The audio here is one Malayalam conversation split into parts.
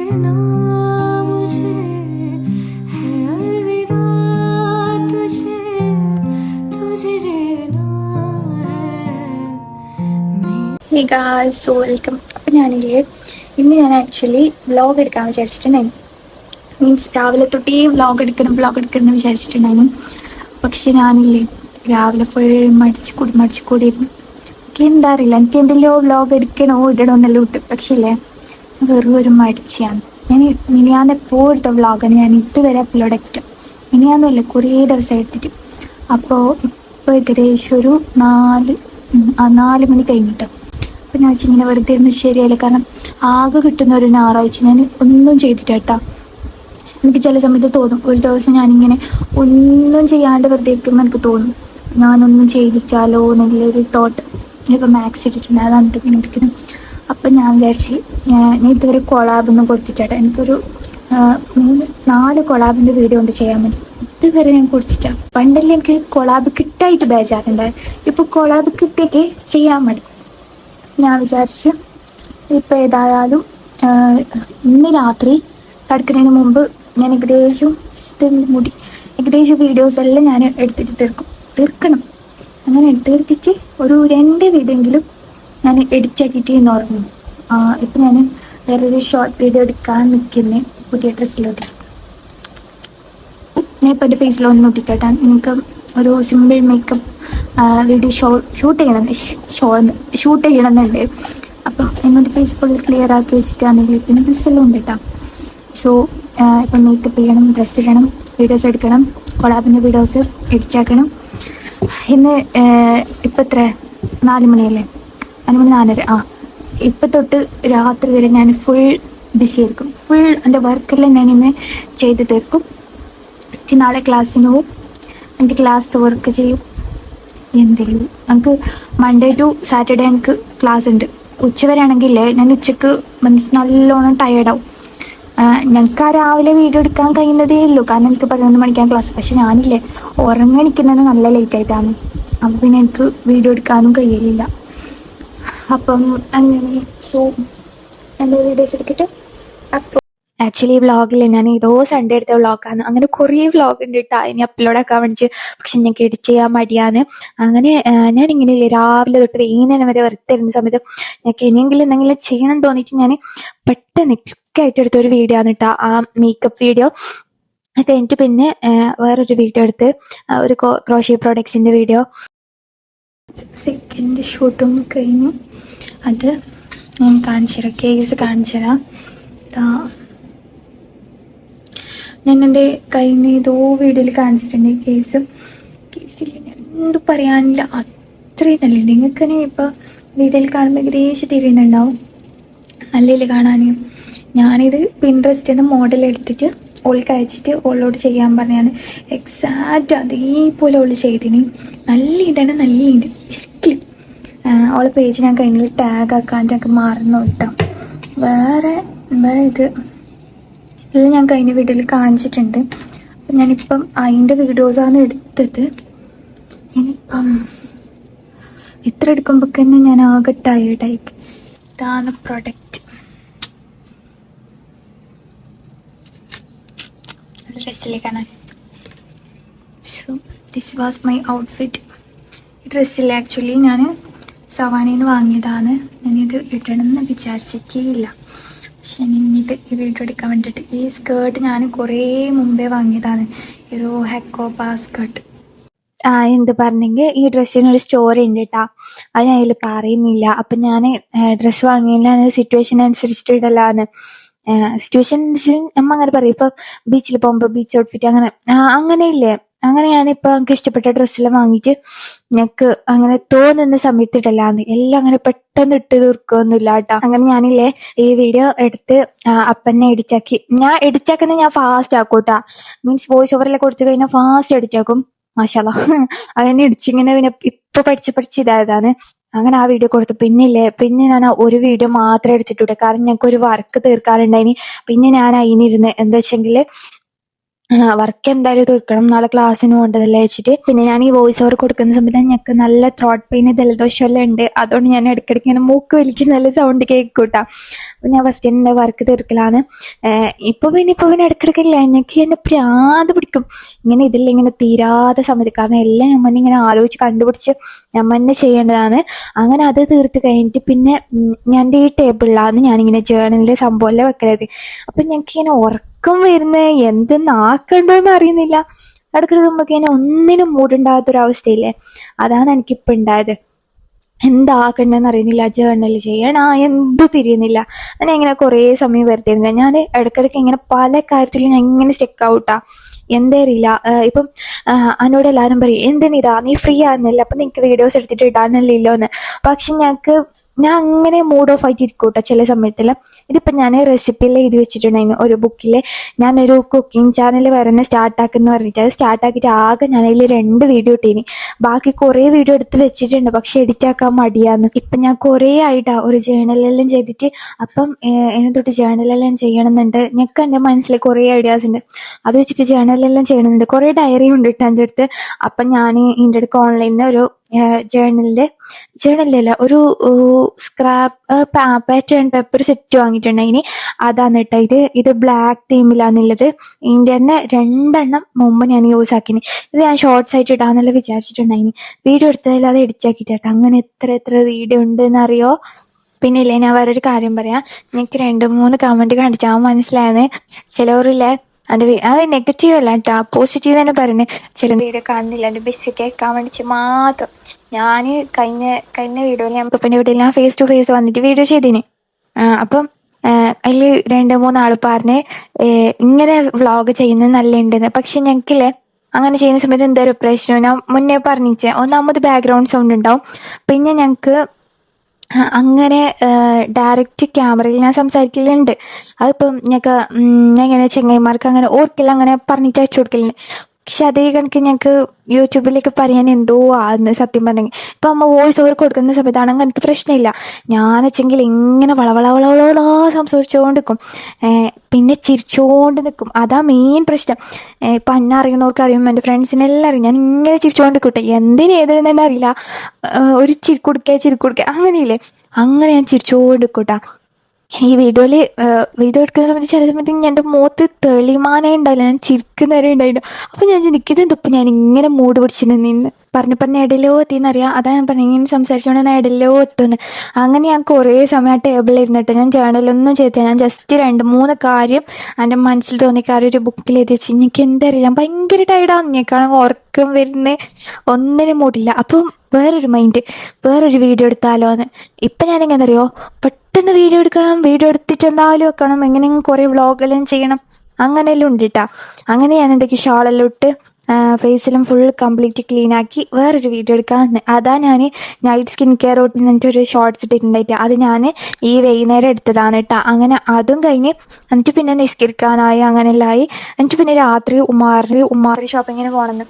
कहना मुझे है अलविदा तुझे तुझे जीना ഹേ ഗായ്സ്, സോ വെൽക്കം. അപ്പം ഞാനില്ലേ ഇന്ന് ഞാൻ ആക്ച്വലി വ്ളോഗ് എടുക്കാൻ വിചാരിച്ചിട്ടുണ്ടായിരുന്നു. മീൻസ് രാവിലെ തൊട്ടേ വ്ളോഗ് എടുക്കണം എന്ന് വിചാരിച്ചിട്ടുണ്ടായിരുന്നു. പക്ഷെ ഞാനില്ലേ രാവിലെ ഫുൾ മടിച്ചു കൂടിയിരുന്നു. എനിക്ക് എന്താ അറിയില്ല, എനിക്ക് എന്തെല്ലോ വ്ളോഗ് എടുക്കണോ ഇടണോ എന്നെല്ലാം ഇട്ട്. പക്ഷേ ഇല്ലേ വെറും ഒരു മടിച്ചാണ്. ഞാൻ മിനിയാന്ന് എപ്പോഴും എടുത്ത വ്ളോഗാണ് ഞാൻ ഇതുവരെ അപ്ലോഡ് ആക്കിയിട്ട്. മിനിയാന്നല്ല കുറേ ദിവസം എടുത്തിട്ട്. അപ്പോൾ ഇപ്പോൾ ഏകദേശം ഒരു 4 മണി കഴിഞ്ഞിട്ടോ. അപ്പം ഞാൻ വെച്ചിങ്ങനെ വെറുതെ ഇരുന്ന് ശരിയായില്ല. കാരണം ആകെ കിട്ടുന്ന ഒരു ഞായറാഴ്ച ഞാൻ ഒന്നും ചെയ്തിട്ടാ. എനിക്ക് ചില സമയത്ത് തോന്നും ഒരു ദിവസം ഞാനിങ്ങനെ ഒന്നും ചെയ്യാണ്ട് വെറുതെ ഇരിക്കുമ്പോൾ എനിക്ക് തോന്നും ഞാനൊന്നും ചെയ്തിട്ടാലോ എന്നുള്ളൊരു തോട്ട്. ഞാനിപ്പോൾ മാത്സ് ഇട്ടിട്ടുണ്ട്, അതാണ് ഇങ്ങനെ ഇരിക്കുന്നത്. അപ്പം ഞാൻ വിചാരിച്ച് ഞാൻ ഇതുവരെ കൊളാബൊന്നും കൊടുത്തിട്ടാട്ടോ. എനിക്കൊരു 4 കൊളാബിൻ്റെ വീഡിയോ ഉണ്ട് ചെയ്യാൻ വേണ്ടി. ഇതുവരെ ഞാൻ കൊടുത്തിട്ടാണ്. പണ്ടല്ലേ എനിക്ക് കൊളാബ് കിട്ടായിട്ട് ബേജാറുണ്ടായി. ഇപ്പോൾ കൊളാബ് കിട്ടിയിട്ട് ചെയ്യാൻ മതി. ഞാൻ വിചാരിച്ച് ഇപ്പോൾ ഏതായാലും ഇന്ന് രാത്രി കിടക്കുന്നതിന് മുമ്പ് ഞാൻ ഏകദേശം വീഡിയോസ് എല്ലാം ഞാൻ എടുത്തിട്ട് തീർക്കണം. അങ്ങനെ തീർത്തിട്ട് ഒരു 2 വീഡിയോ എങ്കിലും ഞാൻ എഡിറ്റ് ആക്കിയിട്ട് ഇന്ന് ഉറങ്ങും. ഇപ്പം ഞാൻ വേറൊരു ഷോർട്ട് വീഡിയോ എടുക്കാൻ നിൽക്കുന്നത് പുതിയ ഡ്രസ്സിലോട്ട്. ഞാൻ ഇപ്പോൾ എൻ്റെ ഫേസിലൊന്നും ഇട്ടിട്ടാണ്. നിങ്ങൾക്ക് ഒരു സിമ്പിൾ മേക്കപ്പ് വീഡിയോ ഷൂട്ട് ചെയ്യണമെന്നുണ്ട്. അപ്പം എന്നോട് ഫേസ് ഫുൾ ക്ലിയർ ആക്കി വെച്ചിട്ടാണെങ്കിൽ പിമ്പിൾസ് എല്ലാം ഉണ്ട് കേട്ടോ. സോ ഇപ്പം മേക്കപ്പ് ചെയ്യണം, ഡ്രസ്സ് ഇടണം, വീഡിയോസ് എടുക്കണം, കൊളാബിൻ്റെ വീഡിയോസ് എഡിറ്റാക്കണം. ഇന്ന് ഇപ്പം എത്ര 4 മണിയല്ലേ, 4 മണി 4:30. ഇപ്പം തൊട്ട് രാത്രി വരെ ഞാൻ ഫുൾ ബിസി ആയിരിക്കും. ഫുൾ എൻ്റെ വർക്കെല്ലാം ഞാൻ ഇന്ന് ചെയ്ത് തീർക്കും. നാളെ ക്ലാസ്സിന് പോവും, എനിക്ക് ക്ലാസ്സിൽ വർക്ക് ചെയ്യും. എന്തെങ്കിലും നമുക്ക് മൺഡേ ടു സാറ്റർഡേ എനിക്ക് ക്ലാസ് ഉണ്ട്. ഉച്ചവരെ ആണെങ്കിലേ ഞാൻ ഉച്ചക്ക് നല്ലോണം ടയേർഡാവും. ഞങ്ങൾക്ക് രാവിലെ വീഡിയോ എടുക്കാൻ കഴിയുന്നതേ ഉള്ളൂ, കാരണം എനിക്ക് 11 മണിക്കാണ് ക്ലാസ്. പക്ഷെ ഞാനില്ലേ ഉറങ്ങണിക്കുന്നത് നല്ല ലേറ്റായിട്ടാണ്. അപ്പം പിന്നെ എനിക്ക് വീഡിയോ എടുക്കാനും കഴിയലില്ല. അപ്പം അങ്ങനെ സോ എൻ്റെ വീഡിയോസ് എടുത്തിട്ട് അപ്പോൾ ആക്ച്വലി ഈ വ്ളോഗിൽ ഞാൻ ഏതോ സൺഡേ എടുത്ത വ്ളോഗാണ്. അങ്ങനെ കുറേ വ്ളോഗ് ഉണ്ട് കേട്ടോ ഇനി അപ്ലോഡ് ആക്കാൻ വേണ്ടി. പക്ഷെ ഞങ്ങൾക്ക് എഡിറ്റ് ചെയ്യാൻ മടിയാണ്. അങ്ങനെ ഞാനിങ്ങനെ രാവിലെ തൊട്ട് വൈകുന്നേരം വരെ വെറുതെ ഇരുന്ന സമയത്ത് ഞങ്ങൾക്ക് ഇനിയെങ്കിലും എന്തെങ്കിലും ചെയ്യണം തോന്നിയിട്ട് ഞാൻ പെട്ടെന്ന് ക്ലിക്കായിട്ട് എടുത്തൊരു വീഡിയോ ആണ് കേട്ടോ ആ മേക്കപ്പ് വീഡിയോ. അത് കഴിഞ്ഞിട്ട് പിന്നെ വേറൊരു വീഡിയോ എടുത്ത് ഒരു ക്രോഷ്യ പ്രോഡക്ട്സിൻ്റെ വീഡിയോ. സെക്കൻഡ് ഷൂട്ടും കഴിഞ്ഞ് അത് ഞാൻ കാണിച്ചു തരാം, കേസ് കാണിച്ചു തരാം. ഞാൻ എൻ്റെ കഴിഞ്ഞ ഏതോ വീഡിയോയിൽ കാണിച്ചിട്ടുണ്ട് കേസിൽ എന്ത് പറയാനില്ല, അത്രയും നല്ലുണ്ട്. നിങ്ങൾക്ക് തന്നെ ഇപ്പോൾ വീഡിയോയിൽ കാണുമ്പോൾ ഏകദേശം തിരിയുന്നുണ്ടാവും, നല്ലതിൽ കാണാൻ. ഞാനിത് പിൻട്രസ്റ്റിൽ നിന്ന് മോഡൽ എടുത്തിട്ട് ഓൾക്ക് അയച്ചിട്ട് ഓളോട് ചെയ്യാൻ പറഞ്ഞാണ്. എക്സാക്റ്റ് അതേപോലെ ഓൾ ചെയ്തിന്. നല്ലുണ്ട് ശരിക്കും. ഓളെ പേജ് ഞാൻ കഴിഞ്ഞ ടാഗ് ആക്കാൻ്റെ ഒക്കെ മറന്നു കിട്ടാം. വേറെ ഇതെല്ലാം ഞാൻ കഴിഞ്ഞ വീഡിയോയിൽ കാണിച്ചിട്ടുണ്ട്. അപ്പം ഞാനിപ്പം അതിൻ്റെ വീഡിയോസാണ് എടുത്തത്. ഇനിയിപ്പം ഇത്ര എടുക്കുമ്പോൾ തന്നെ ഞാൻ ആകെ ടയേർഡായി. ഇതാണ് പ്രൊഡക്റ്റ്. ഡ്രസ്സിൽ കാണാൻ. So this was my outfit. ഈ ഡ്രസ്സിൽ ആക്ച്വലി ഞാൻ സവാനിയിൽ നിന്ന് വാങ്ങിയതാണ്. ഞാനിത് ഇടണമെന്ന് വിചാരിച്ചിട്ടേയില്ല. പക്ഷെ ഇനിയിത് ഈ വീഡിയോ എടുക്കാൻ വേണ്ടിയിട്ട് ഈ സ്കേർട്ട് ഞാൻ കുറേ മുമ്പേ വാങ്ങിയതാണ്, ഒരു ഹെക്കോബ സ്കേർട്ട്. എന്ത് പറഞ്ഞെങ്കിൽ ഈ ഡ്രസ്സിനൊരു സ്റ്റോറി ഉണ്ട് കേട്ടോ, അത് ഞാൻ അതിൽ പറയുന്നില്ല. അപ്പം ഞാൻ ഡ്രസ്സ് വാങ്ങിയില്ല, സിറ്റുവേഷൻ അനുസരിച്ചിട്ട് ഇടലാണ്. സിറ്റുവേഷൻ നമ്മ അങ്ങനെ പറയും. ഇപ്പം ബീച്ചിൽ പോകുമ്പോൾ ബീച്ച് ഔട്ട്ഫിറ്റ് അങ്ങനെ ഇല്ലേ, അങ്ങനെ ഞാനിപ്പോൾ എനിക്ക് ഇഷ്ടപ്പെട്ട ഡ്രസ്സെല്ലാം വാങ്ങിയിട്ട് ഞങ്ങൾക്ക് അങ്ങനെ തോന്നുന്ന സമയത്ത് ഇടലാന്ന്. എല്ലാം അങ്ങനെ പെട്ടെന്ന് ഇട്ട് തീർക്കുകയൊന്നുമില്ല കേട്ടോ. അങ്ങനെ ഞാനില്ലേ ഈ വീഡിയോ എടുത്ത് അപ്പന്നെ എഡിറ്റാക്കി. ഞാൻ എഡിറ്റാക്കുന്നത് ഞാൻ ഫാസ്റ്റ് ആക്കും കേട്ടോ. മീൻസ് വോയിസ് ഓവറിലൊക്കെ കൊടുത്തു കഴിഞ്ഞാൽ ഫാസ്റ്റ് എഡിറ്റാക്കും. മാഷാല്ലാ അങ്ങനെ ഇടിച്ചിങ്ങനെ പിന്നെ ഇപ്പൊ പഠിച്ച് ഇതായതാണ്. അങ്ങനെ ആ വീഡിയോ കൊടുത്തു. പിന്നെ ഞാൻ ഒരു വീഡിയോ മാത്രമേ എടുത്തിട്ടുണ്ട്, കാരണം ഞങ്ങൾക്ക് ഒരു വർക്ക് തീർക്കാറുണ്ടായിനി. പിന്നെ ഞാൻ അതിനിരുന്ന് എന്താ വെച്ചെങ്കിൽ വർക്ക് എന്തായാലും തീർക്കണം, നാളെ ക്ലാസ്സിന് പോകേണ്ടതല്ലേ വെച്ചിട്ട്. പിന്നെ ഞാൻ ഈ വോയിസ് ഓവർ കൊടുക്കുന്ന സമയത്ത് ഞങ്ങൾക്ക് നല്ല ത്രോട്ട് പെയിൻ ജലദോഷമെല്ലാം ഉണ്ട്. അതുകൊണ്ട് ഞാൻ ഇടയ്ക്കിടയ്ക്ക് ഇങ്ങനെ മൂക്ക് വലിക്കുന്ന നല്ല സൗണ്ട് കേൾക്കൂട്ടാ. അപ്പം ഞാൻ ഫസ്റ്റ് എൻ്റെ വർക്ക് തീർക്കലാണ്. ഇപ്പോൾ പിന്നെ ഇടയ്ക്കിടയ്ക്കില്ല, എനിക്ക് എന്നെ പ്രാന്ത് പിടിക്കും ഇങ്ങനെ ഇങ്ങനെ തീരാത്ത സമയത്ത്. കാരണം എല്ലാം നമ്മൾ ഇങ്ങനെ ആലോചിച്ച് കണ്ടുപിടിച്ച് നമ്മൾ തന്നെ ചെയ്യേണ്ടതാണ്. അങ്ങനെ അത് തീർത്ത് കഴിഞ്ഞിട്ട് പിന്നെ ഞാൻ എൻ്റെ ഈ ടേബിളിലാണ് ഞാനിങ്ങനെ ജേർണലിൻ്റെ സംഭവമല്ലേ വെക്കരുത്. അപ്പം ഞങ്ങൾക്കിങ്ങനെ ഉറക്കം വരുന്നത് എന്തെന്നാക്കണ്ടോന്ന് അറിയുന്നില്ല. ഇടയ്ക്കിടയ്ക്ക് നമുക്ക് ഇങ്ങനെ ഒന്നിനും മൂടുണ്ടാകാത്തൊരവസ്ഥയില്ലേ, അതാണ് എനിക്കിപ്പോൾ ഉണ്ടായത്. എന്താക്കണ്ടെന്ന് അറിയുന്നില്ല, ജേർണൽ ചെയ്യണ എന്തു തിരിയുന്നില്ല. ഞാൻ ഇങ്ങനെ കുറേ സമയം വരുത്തിയിരുന്നില്ല. ഞാൻ ഇടയ്ക്കിടയ്ക്ക് ഇങ്ങനെ പല കാര്യത്തിലും ഞാൻ ഇങ്ങനെ സ്റ്റെക്ക് ഔട്ടാ, എന്താ അറിയില്ല. ഇപ്പം എന്നോട് എല്ലാവരും പറയും എന്തിനിതാ നീ ഫ്രീ ആകുന്നില്ല, അപ്പം നിനക്ക് വീഡിയോസ് എടുത്തിട്ട് ഇടാനല്ലോ എന്ന്. പക്ഷെ ഞാൻ അങ്ങനെ മൂഡ് ഓഫ് ആയിട്ട് ഇരിക്കും കേട്ടോ ചില സമയത്തെല്ലാം. ഇതിപ്പോൾ ഞാൻ റെസിപ്പിയെല്ലാം എഴുതി വെച്ചിട്ടുണ്ടായിരുന്നു ഒരു ബുക്കിൽ. ഞാനൊരു കുക്കിംഗ് ചാനൽ വരെ സ്റ്റാർട്ടാക്കുന്ന പറഞ്ഞിട്ട് അത് സ്റ്റാർട്ടാക്കിയിട്ട് ആകെ ഞാനതിൽ 2 വീഡിയോ ഇട്ടീനി. ബാക്കി കുറേ വീഡിയോ എടുത്ത് വെച്ചിട്ടുണ്ട്, പക്ഷെ എഡിറ്റാക്കാൻ മടിയാന്ന്. ഇപ്പം ഞാൻ കുറേ ആയിട്ടാ ഒരു ജേർണലെല്ലാം ചെയ്തിട്ട്. അപ്പം എന്നെ തൊട്ട് ജേർണലെല്ലാം ചെയ്യണമെന്നുണ്ട്. ഞങ്ങൾക്ക് എൻ്റെ മനസ്സിൽ കുറേ ഐഡിയാസ് ഉണ്ട്, അത് വെച്ചിട്ട് ജേർണലെല്ലാം ചെയ്യണമെന്നുണ്ട്. കുറേ ഡയറി ഉണ്ട് കേട്ടോ എൻ്റെ അടുത്ത്. അപ്പം ഞാൻ ഇതിൻ്റെ അടുക്ക് ഓൺലൈനിൽ നിന്ന് ഒരു ജേർണലല്ല ഒരു സ്ക്രാപ്പ് പാറ്റേൺ പേപ്പർ സെറ്റ് വാങ്ങിയിട്ടുണ്ടായിനി. അതാണ് കേട്ടോ ഇത് ബ്ലാക്ക് തീമിലാന്നുള്ളത്. ഇതിൻ്റെ തന്നെ 2 എണ്ണം മുമ്പ് ഞാൻ യൂസ് ആക്കിനി. ഇത് ഞാൻ ഷോർട്സ് ആയിട്ട് ഇടാന്നെല്ലാം വിചാരിച്ചിട്ടുണ്ടായിനി. വീഡിയോ എടുത്തതിൽ അത് എഡിറ്റാക്കിയിട്ടോ. അങ്ങനെ എത്ര വീഡിയോ ഉണ്ടെന്നറിയോ. പിന്നെ ഇല്ലേ, ഞാൻ വേറൊരു കാര്യം പറയാം. എനിക്ക് 2-3 കമൻറ്റ് കണ്ടിട്ടാൽ മനസ്സിലായെന്ന്. ചിലവരില്ലേ അത് നെഗറ്റീവ് അല്ല കേട്ടോ, പോസിറ്റീവ് തന്നെ പറയുന്നത്. ചില വീഡിയോ കാണുന്നില്ല, എൻ്റെ ബെസ്റ്റ് കേൾക്കാൻ വേണ്ടിച്ച് മാത്രം. ഞാൻ കഴിഞ്ഞ വീഡിയോയിൽ ഞാൻ പിന്നെ വീഡിയോയിൽ ഞാൻ ഫേസ് ടു ഫേസ് വന്നിട്ട് വീഡിയോ ചെയ്തിന്. അപ്പം അതിൽ 2-3 ആൾ പറഞ്ഞ് ഇങ്ങനെ വ്ളോഗ് ചെയ്യുന്നത് നല്ലുണ്ടെന്ന്. പക്ഷെ ഞങ്ങൾക്കില്ലേ അങ്ങനെ ചെയ്യുന്ന സമയത്ത് എന്തൊരു പ്രശ്നം ഞാൻ മുന്നേ പറഞ്ഞിച്ചേ. ഒന്നാമത് ബാക്ക്ഗ്രൗണ്ട് സൗണ്ട് ഉണ്ടാവും. പിന്നെ ഞങ്ങൾക്ക് അങ്ങനെ ഡയറക്റ്റ് ക്യാമറയിൽ ഞാൻ സംസാരിക്കലുണ്ട്. അതിപ്പം ഞങ്ങൾക്ക് ഇങ്ങനെ ചെങ്ങൈമാർക്ക് അങ്ങനെ ഓർക്കെല്ലാം അങ്ങനെ പറഞ്ഞിട്ട് അയച്ചു കൊടുക്കലുണ്ട്. പക്ഷെ അതേ കണക്ക് ഞങ്ങൾക്ക് യൂട്യൂബിലേക്ക് പറയാൻ എന്തോ ആന്ന് സത്യം പറഞ്ഞെങ്കിൽ. ഇപ്പം അമ്മ വോയിസ് ഓവർ കൊടുക്കുന്ന സമയത്താണെങ്കിൽ എനിക്ക് പ്രശ്നമില്ല. ഞാൻ വെച്ചെങ്കിൽ ഇങ്ങനെ വളവളവളവളോ സംസാരിച്ചുകൊണ്ട് നിൽക്കും, പിന്നെ ചിരിച്ചുകൊണ്ട് നിൽക്കും. അതാ മെയിൻ പ്രശ്നം. ഇപ്പം എന്നെ അറിയുന്നവർക്ക് അറിയും, എൻ്റെ ഫ്രണ്ട്സിനെല്ലാം അറിയും. ഞാൻ ഇങ്ങനെ ചിരിച്ചുകൊണ്ട് നിൽക്കട്ടെ, എന്തിനും ഏതെന്ന് അറിയില്ല. ഒരു ചിരിക്കൊടുക്കുക അങ്ങനെയില്ലേ, അങ്ങനെ ഞാൻ ചിരിച്ചുകൊണ്ട് നിൽക്കൂട്ടാ. ഈ വീഡിയോ എടുക്കുന്ന സമയത്ത് ചില സമയത്ത് എൻ്റെ മുഖത്ത് തെളിമാനേ ഉണ്ടായില്ല, ഞാൻ ചിരിക്കുന്നവരെ ഉണ്ടായില്ല. അപ്പം ഞാൻ ചിന്തിക്കുന്നത് എന്തിപ്പോൾ ഞാൻ ഇങ്ങനെ മൂഡ് പിടിച്ച് നിന്ന് പറഞ്ഞപ്പോൾ ഇടയിലോ എത്തിയെന്നറിയാം. അതാ ഞാൻ പറഞ്ഞു ഇങ്ങനെ സംസാരിച്ചുകൊണ്ട് ഇടയിലോ എത്തുമെന്ന്. അങ്ങനെ ഞാൻ കുറേ സമയം ആ ടേബിളിൽ ഇരുന്നിട്ട് ഞാൻ ജേർണലൊന്നും ചെയ്തില്ല. ഞാൻ ജസ്റ്റ് 2-3 കാര്യം എൻ്റെ മനസ്സിൽ തോന്നിയ കാര്യം ഒരു ബുക്കിൽ എഴുതി വെച്ച്. എനിക്ക് എന്തറിയില്ല, ഭയങ്കര ടയർഡാണ്. ഞങ്ങൾക്കാണെങ്കിൽ ഉറക്കം വരുന്നത് ഒന്നിനും മൂടില്ല. അപ്പം വേറൊരു വീഡിയോ എടുത്താലോ എന്ന് ഇപ്പം ഞാനെങ്ങനെ അറിയോ, പെട്ടെന്ന് വീഡിയോ എടുത്തിട്ട് എന്തായാലും വെക്കണം, എങ്ങനെയെങ്കിലും കുറേ വ്ളോഗെല്ലാം ചെയ്യണം, അങ്ങനെയെല്ലാം ഉണ്ട് കേട്ടോ. അങ്ങനെ ഞാൻ എന്തൊക്കെ ഷാളെല്ലാം ഇട്ട് ഫേസിലും ഫുൾ കംപ്ലീറ്റ് ക്ലീൻ ആക്കി വേറൊരു വീഡിയോ എടുക്കാൻ. അതാ ഞാൻ നൈറ്റ് സ്കിൻ കെയർ റൂട്ടിൽ നിന്നിട്ടൊരു ഷോർട്സ് ഇട്ടിട്ടുണ്ടായിട്ട് അത് ഞാൻ ഈ വൈകുന്നേരം എടുത്തതാണ് കേട്ടോ. അങ്ങനെ അതും കഴിഞ്ഞ് എന്നിട്ട് പിന്നെ നിസ്കരിക്കാനായി അങ്ങനെയെല്ലാം ആയി. എന്നിട്ട് പിന്നെ രാത്രി ഉമ്മാറി ഷോപ്പിങ്ങിന് പോകണമെന്ന്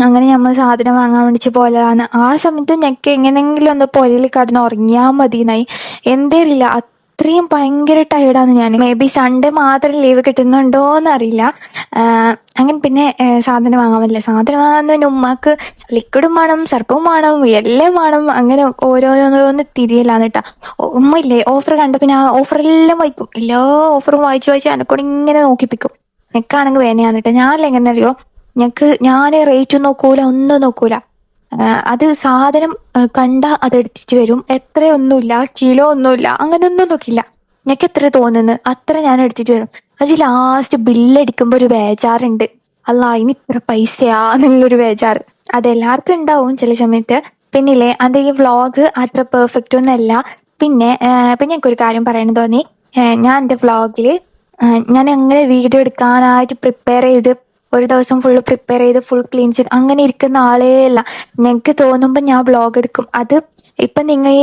അങ്ങനെ നമ്മൾ സാധനം വാങ്ങാൻ വേണ്ടിച്ച് പോയതാണ്. ആ സമയത്ത് ഞങ്ങൾക്ക് എങ്ങനെയെങ്കിലും ഒന്ന് പുരയിൽ കടന്ന് ഉറങ്ങിയാൽ മതിയെന്നായി. എന്തേറിയില്ല, അത്രയും ഭയങ്കര ടയർഡാണ് ഞാൻ. മേ ബി സൺഡേ മാത്രം ലീവ് കിട്ടുന്നുണ്ടോയെന്ന് അറിയില്ല. അങ്ങനെ പിന്നെ സാധനം വാങ്ങാൻ പറ്റില്ല. സാധനം വാങ്ങാൻ ഉമ്മക്ക് ലിക്വിഡും വേണം, സർപ്പും വേണം, എല്ലാം വേണം. അങ്ങനെ ഓരോന്ന് തിരിയലാണ് കേട്ടോ. ഉമ്മ ഇല്ലേ ഓഫർ കണ്ട പിന്നെ ആ ഓഫറെല്ലാം വായിക്കും. എല്ലാ ഓഫറും വായിച്ച് എന്നെക്കൂടെ ഇങ്ങനെ നോക്കിപ്പിക്കും. എനിക്കാണെങ്കിൽ വേനയാണ് കേട്ടോ. ഞാനല്ല എങ്ങനെ അറിയോ, ഞാൻ റേറ്റ് നോക്കൂല, ഒന്നും നോക്കൂല. അത് സാധനം കണ്ട അതെടുത്തിട്ട് വരും. എത്രയൊന്നുമില്ല, കിലോ ഒന്നുമില്ല, അങ്ങനെയൊന്നും നോക്കില്ല. ഞങ്ങൾക്ക് എത്ര തോന്നുന്നു അത്ര ഞാൻ എടുത്തിട്ട് വരും. പക്ഷെ ലാസ്റ്റ് ബില്ലടിക്കുമ്പോൾ ഒരു ബേജാറുണ്ട്, അല്ല ഇനി ഇത്ര പൈസയാന്നുള്ളൊരു ബേജാറ്. അതെല്ലാവർക്കും ഉണ്ടാവും ചില സമയത്ത്. പിന്നില്ലേ എൻ്റെ ഈ വ്ളോഗ് അത്ര പെർഫെക്റ്റ് ഒന്നല്ല. പിന്നെ എനിക്കൊരു കാര്യം പറയാൻ തോന്നി. ഞാൻ എൻ്റെ വ്ളോഗിൽ ഞാൻ എങ്ങനെ വീഡിയോ എടുക്കാനായിട്ട് പ്രിപ്പയർ ചെയ്ത് ഒരു ദിവസം ഫുള്ള് പ്രിപ്പയർ ചെയ്ത് ഫുൾ ക്ലീൻ ചെയ്ത് അങ്ങനെ ഇരിക്കുന്ന ആളേ അല്ല. ഞങ്ങൾക്ക് തോന്നുമ്പോൾ ഞാൻ വ്ളോഗ് എടുക്കും. അത് ഇപ്പം നിങ്ങൾ ഈ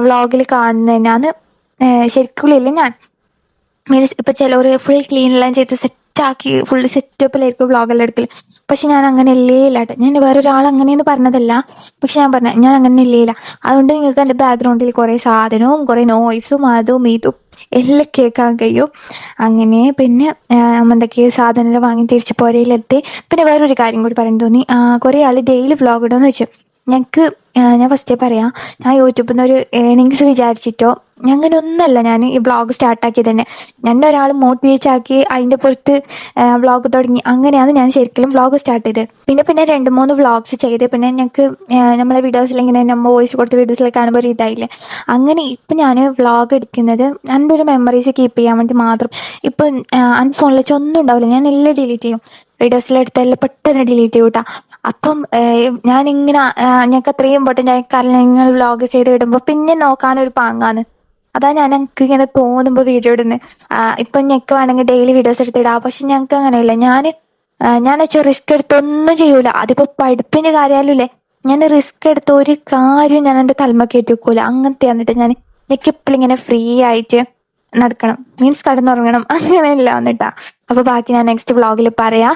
വ്ളോഗിൽ കാണുന്നതിനാണ് ശരിക്കുള്ളിൽ ഞാൻ മീൻസ് ഇപ്പം ചിലവർ ഫുൾ ക്ലീൻ എല്ലാം ചെയ്ത് സെറ്റാക്കി ഫുൾ സെറ്റപ്പിലായിരിക്കും വ്ളോഗെല്ലാം എടുക്കൽ. പക്ഷെ ഞാൻ അങ്ങനെ ഇല്ലേ ഇല്ലാട്ടെ. ഞാൻ വേറൊരാൾ അങ്ങനെയെന്ന് പറഞ്ഞതല്ല, പക്ഷെ ഞാൻ അങ്ങനെ ഇല്ലേയില്ല. അതുകൊണ്ട് നിങ്ങൾക്ക് എൻ്റെ ബാക്ക്ഗ്രൗണ്ടിൽ കുറേ സാധനവും കുറേ നോയ്സും അതും ഇതും എല്ലാം കേൾക്കാൻ കഴിയും. അങ്ങനെ പിന്നെ എന്തൊക്കെയോ സാധനങ്ങൾ വാങ്ങി തിരിച്ച് പുരയിലെത്തി. പിന്നെ വേറൊരു കാര്യം കൂടി പറയാൻ തോന്നി. കുറേ ആൾ ഡെയിലി വ്ളോഗ് ഇടുമെന്ന് വെച്ചു. ഞങ്ങൾക്ക് ഞാൻ ഫസ്റ്റേ പറയാം, ഞാൻ യൂട്യൂബിൽ നിന്ന് ഒരു ഏണിങ്സ് വിചാരിച്ചിട്ടോ അങ്ങനെ ഒന്നല്ല ഞാൻ ഈ വ്ളോഗ് സ്റ്റാർട്ടാക്കിയത് തന്നെ. എന്നെ ഒരാൾ മോട്ടിവേറ്റ് ആക്കി അതിൻ്റെ പുറത്ത് വ്ളോഗ് തുടങ്ങി. അങ്ങനെയാണ് ഞാൻ ശരിക്കും വ്ളോഗ് സ്റ്റാർട്ട് ചെയ്തത്. പിന്നെ 2-3 വ്ളോഗ്സ് ചെയ്ത് പിന്നെ ഞങ്ങൾക്ക് നമ്മളെ വീഡിയോസിൽ ഇങ്ങനെ നമ്മൾ വോയിസ് കൊടുത്ത വീഡിയോസിലൊക്കെ കാണുമ്പോൾ ഒരു ഇതായില്ലേ. അങ്ങനെ ഇപ്പം ഞാൻ വ്ളോഗ് എടുക്കുന്നത് എൻ്റെ ഒരു മെമ്മറീസ് കീപ്പ് ചെയ്യാൻ വേണ്ടി മാത്രം. ഇപ്പം എൻ്റെ ഫോണിൽ വെച്ച് ഒന്നും ഉണ്ടാവില്ല, ഞാൻ എല്ലാം ഡിലീറ്റ് ചെയ്യും. വീഡിയോസിലെടുത്തെല്ലാം പെട്ടെന്ന് ഡിലീറ്റ് ചെയ്യും കേട്ടോ. അപ്പം ഞാനിങ്ങനെ ഞങ്ങൾക്ക് അത്രയും ഇമ്പോർട്ടൻ്റ് ആയ കാര്യങ്ങൾ വ്ളോഗ് ചെയ്ത് ഇടുമ്പോൾ പിന്നെ നോക്കാനൊരു പാങ്ങാണ്. അതാ ഞാൻ എനിക്ക് ഇങ്ങനെ തോന്നുമ്പോൾ വീഡിയോ ഇടുന്നത്. ഇപ്പം ഞങ്ങൾക്ക് വേണമെങ്കിൽ ഡെയിലി വീഡിയോസ് എടുത്തിടാം, പക്ഷെ ഞങ്ങൾക്ക് അങ്ങനെയല്ല. ഞാൻ വെച്ചാൽ റിസ്ക് എടുത്തൊന്നും ചെയ്യൂല. അതിപ്പോൾ പഠിപ്പിൻ്റെ കാര്യമായാലും ഞാൻ റിസ്ക് എടുത്ത ഒരു കാര്യം ഞാൻ എൻ്റെ തലമ കയറ്റി വെക്കൂല. അങ്ങനത്തെ വന്നിട്ട് എനിക്ക് എപ്പോഴും ഇങ്ങനെ ഫ്രീ ആയിട്ട് നടക്കണം, മീൻസ് കടന്നുറങ്ങണം, അങ്ങനെയല്ല വന്നിട്ടാ. അപ്പോൾ ബാക്കി ഞാൻ നെക്സ്റ്റ് വ്ളോഗിൽ പറയാം.